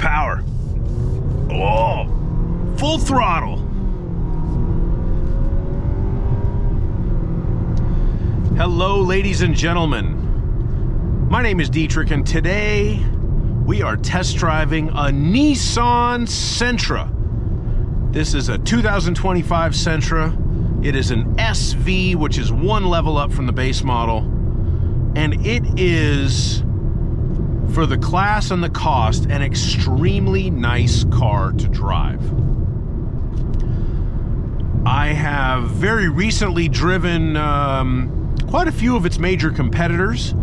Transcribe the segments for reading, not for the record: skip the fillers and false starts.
power. Oh, full throttle. Hello, ladies and gentlemen. My name is Dietrich, and today we are test driving a Nissan Sentra. This is a 2025 Sentra. It is an SV, which is one level up from the base model. And it is, for the class and the cost, an extremely nice car to drive. I have very recently driven quite a few of its major competitors.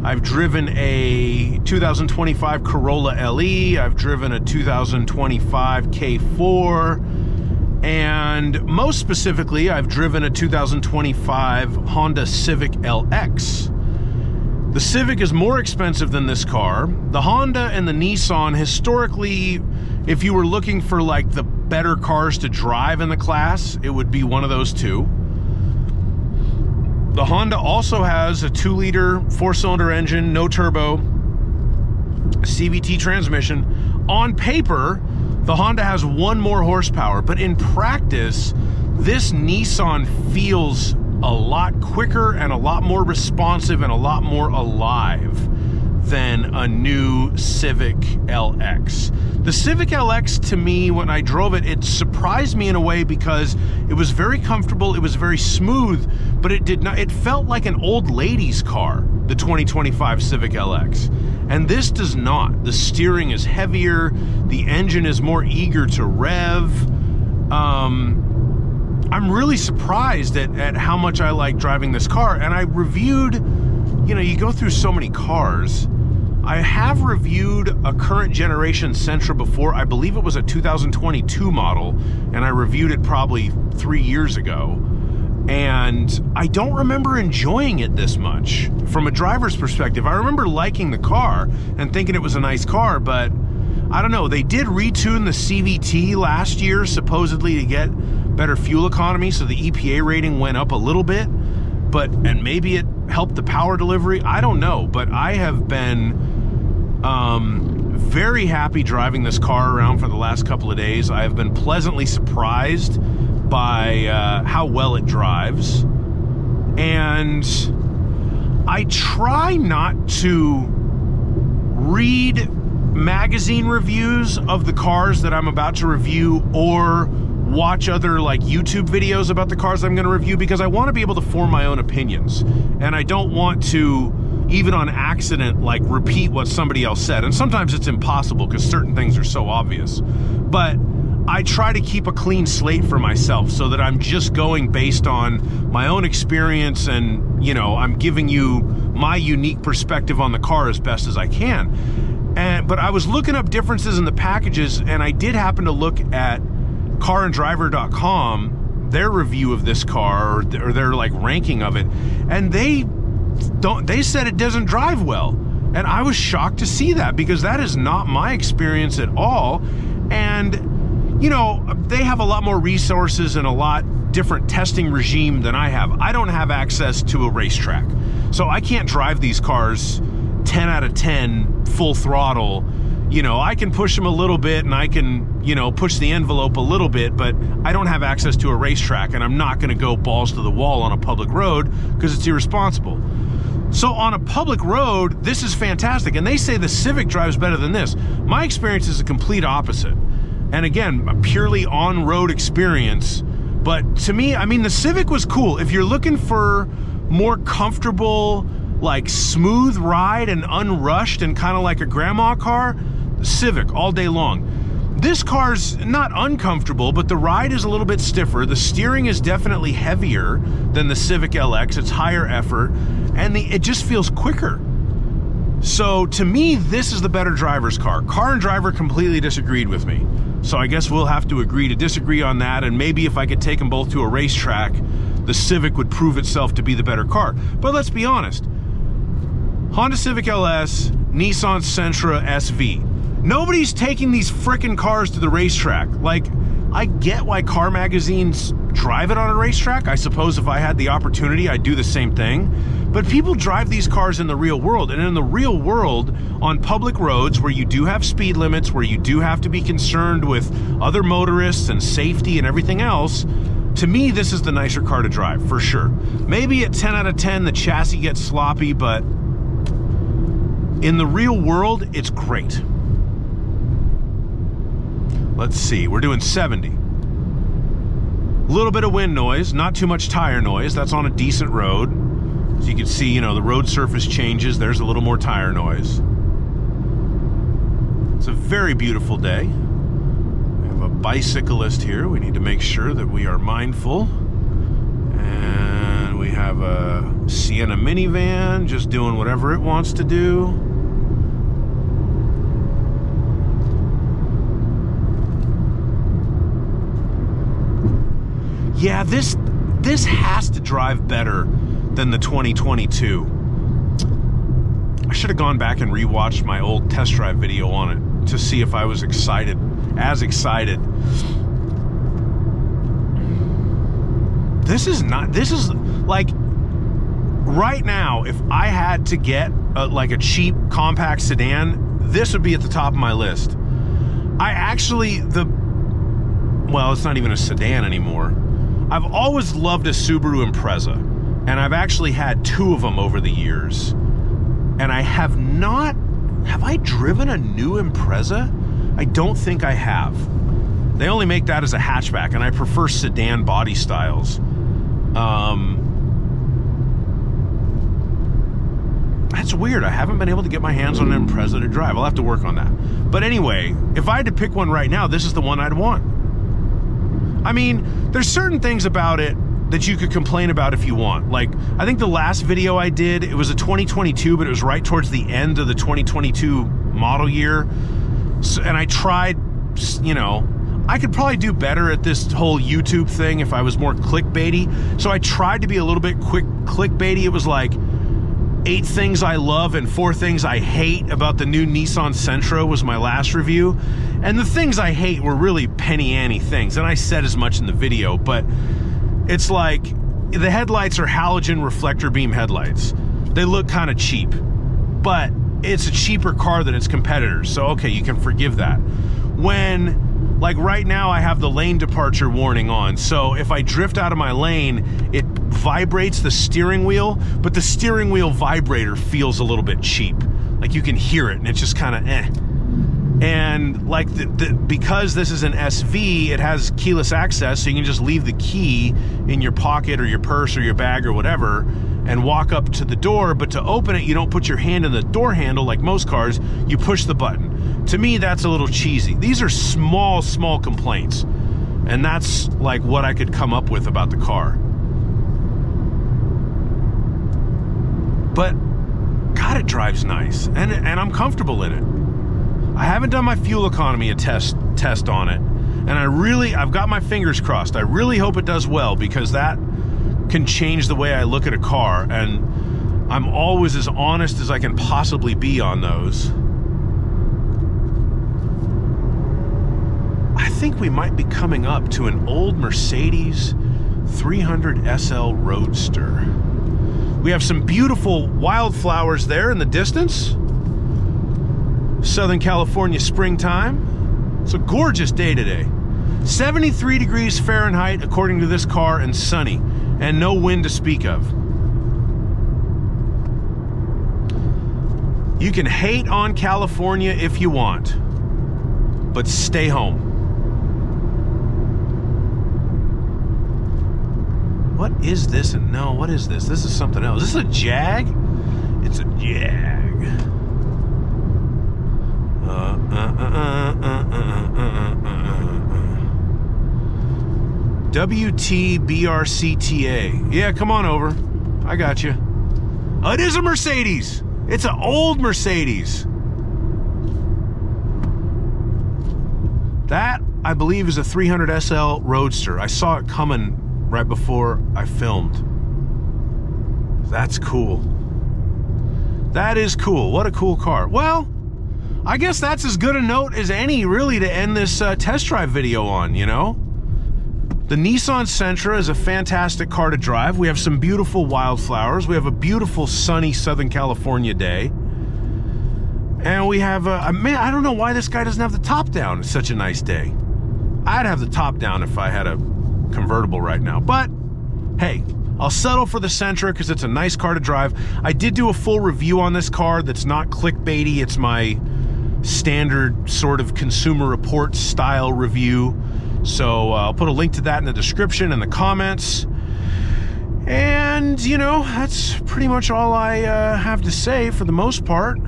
I've driven a 2025 Corolla LE, I've driven a 2025 K4, and most specifically, I've driven a 2025 Honda Civic LX. The Civic is more expensive than this car. The Honda and the Nissan, historically, if you were looking for like the better cars to drive in the class, it would be one of those two. The Honda also has a 2-liter 4-cylinder engine, no turbo, CVT transmission. On paper, the Honda has 1 more horsepower, but in practice, this Nissan feels a lot quicker and a lot more responsive and a lot more alive than a new Civic LX. The Civic LX, to me, when I drove it, it surprised me in a way because it was very comfortable, it was very smooth, but it felt like an old lady's car, the 2025 Civic LX. And this does not. The steering is heavier, the engine is more eager to rev. I'm really surprised at how much I like driving this car. And I reviewed, you know, you go through so many cars. I have reviewed a current generation Sentra before. I believe it was a 2022 model, and I reviewed it probably 3 years ago. And I don't remember enjoying it this much from a driver's perspective. I remember liking the car and thinking it was a nice car, but I don't know. They did retune the CVT last year, supposedly to get better fuel economy, so the EPA rating went up a little bit, and maybe it helped the power delivery. I don't know, but I have been very happy driving this car around for the last couple of days. I have been pleasantly surprised by how well it drives, and I try not to read magazine reviews of the cars that I'm about to review or watch other like YouTube videos about the cars I'm going to review, because I want to be able to form my own opinions, and I don't want to, even on accident, like repeat what somebody else said. And sometimes it's impossible because certain things are so obvious, but I try to keep a clean slate for myself so that I'm just going based on my own experience, and, you know, I'm giving you my unique perspective on the car as best as I can. But I was looking up differences in the packages, and I did happen to look at carandriver.com, their review of this car, or their like ranking of it, and they said it doesn't drive well. And I was shocked to see that, because that is not my experience at all. And, you know, they have a lot more resources and a lot different testing regime than I have. I don't have access to a racetrack, so I can't drive these cars 10 out of 10 full throttle. You know, I can push them a little bit, and I can, you know, push the envelope a little bit, but I don't have access to a racetrack, and I'm not going to go balls to the wall on a public road because it's irresponsible. So on a public road, this is fantastic. And they say the Civic drives better than this. My experience is a complete opposite. And again, a purely on-road experience. But to me, I mean, the Civic was cool. If you're looking for more comfortable, like smooth ride and unrushed and kind of like a grandma car, Civic all day long. This car's not uncomfortable, but the ride is a little bit stiffer. The steering is definitely heavier than the Civic LX. It's higher effort, and it just feels quicker. So to me, this is the better driver's car. Car and Driver completely disagreed with me. So I guess we'll have to agree to disagree on that, and maybe if I could take them both to a racetrack, the Civic would prove itself to be the better car. But let's be honest. Honda Civic LS, Nissan Sentra SV. Nobody's taking these frickin' cars to the racetrack. Like, I get why car magazines drive it on a racetrack. I suppose if I had the opportunity, I'd do the same thing. But people drive these cars in the real world. And in the real world, on public roads where you do have speed limits, where you do have to be concerned with other motorists and safety and everything else, to me, this is the nicer car to drive, for sure. Maybe at 10 out of 10, the chassis gets sloppy, but in the real world, it's great. Let's see, we're doing 70. A little bit of wind noise, not too much tire noise. That's on a decent road. As you can see, you know, the road surface changes. There's a little more tire noise. It's a very beautiful day. We have a bicyclist here. We need to make sure that we are mindful. And we have a Sienna minivan just doing whatever it wants to do. Yeah, this has to drive better than the 2022. I should have gone back and rewatched my old test drive video on it to see if I was excited, as excited. This is like, right now, if I had to get like a cheap compact sedan, this would be at the top of my list. Well, it's not even a sedan anymore. I've always loved a Subaru Impreza, and I've actually had 2 of them over the years. And I have I driven a new Impreza? I don't think I have. They only make that as a hatchback, and I prefer sedan body styles. That's weird. I haven't been able to get my hands on an Impreza to drive. I'll have to work on that. But anyway, if I had to pick one right now, this is the one I'd want. I mean, there's certain things about it that you could complain about if you want. Like, I think the last video I did, it was a 2022, but it was right towards the end of the 2022 model year. So, and I tried, you know, I could probably do better at this whole YouTube thing if I was more clickbaity. So I tried to be a little bit clickbaity. It was like 8 things I love and 4 things I hate about the new Nissan Sentra was my last review. And the things I hate were really penny-ante things. And I said as much in the video, but it's like the headlights are halogen reflector beam headlights. They look kind of cheap, but it's a cheaper car than its competitors. So, okay, you can forgive that. When, like right now, I have the lane departure warning on. So if I drift out of my lane, it vibrates the steering wheel, but the steering wheel vibrator feels a little bit cheap. Like you can hear it and it's just kind of eh. And like because this is an SV, it has keyless access, so you can just leave the key in your pocket or your purse or your bag or whatever and walk up to the door. But to open it, you don't put your hand in the door handle like most cars, you push the button. To me, that's a little cheesy. These are small complaints. And that's like what I could come up with about the car. But God, it drives nice, and I'm comfortable in it. I haven't done my fuel economy test on it, and I've got my fingers crossed. I really hope it does well, because that can change the way I look at a car, and I'm always as honest as I can possibly be on those. I think we might be coming up to an old Mercedes 300 SL Roadster. We have some beautiful wildflowers there in the distance. Southern California springtime. It's a gorgeous day today. 73 degrees Fahrenheit according to this car, and sunny, and no wind to speak of. You can hate on California if you want, but stay home. What is this? And no, what is this? This is something else. Is this a Jag? It's a Jag. WTBRCTA. Yeah, come on over. I got you. Oh, it is a Mercedes. It's an old Mercedes. That, I believe, is a 300 SL Roadster. I saw it coming right before I filmed. That's cool. That is cool. What a cool car. Well, I guess that's as good a note as any, really, to end this test drive video on, you know? The Nissan Sentra is a fantastic car to drive. We have some beautiful wildflowers. We have a beautiful sunny Southern California day. And we have man, I don't know why this guy doesn't have the top down. It's such a nice day. I'd have the top down if I had a convertible right now. But hey, I'll settle for the Sentra because it's a nice car to drive. I did do a full review on this car that's not clickbaity. It's my standard sort of Consumer Reports style review. So I'll put a link to that in the description and the comments. And, you know, that's pretty much all I have to say for the most part. You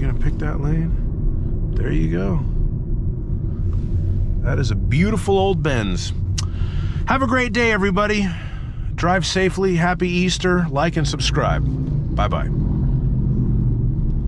gonna pick that lane? There you go. That is a beautiful old Benz. Have a great day, everybody. Drive safely. Happy Easter. Like and subscribe. Bye-bye.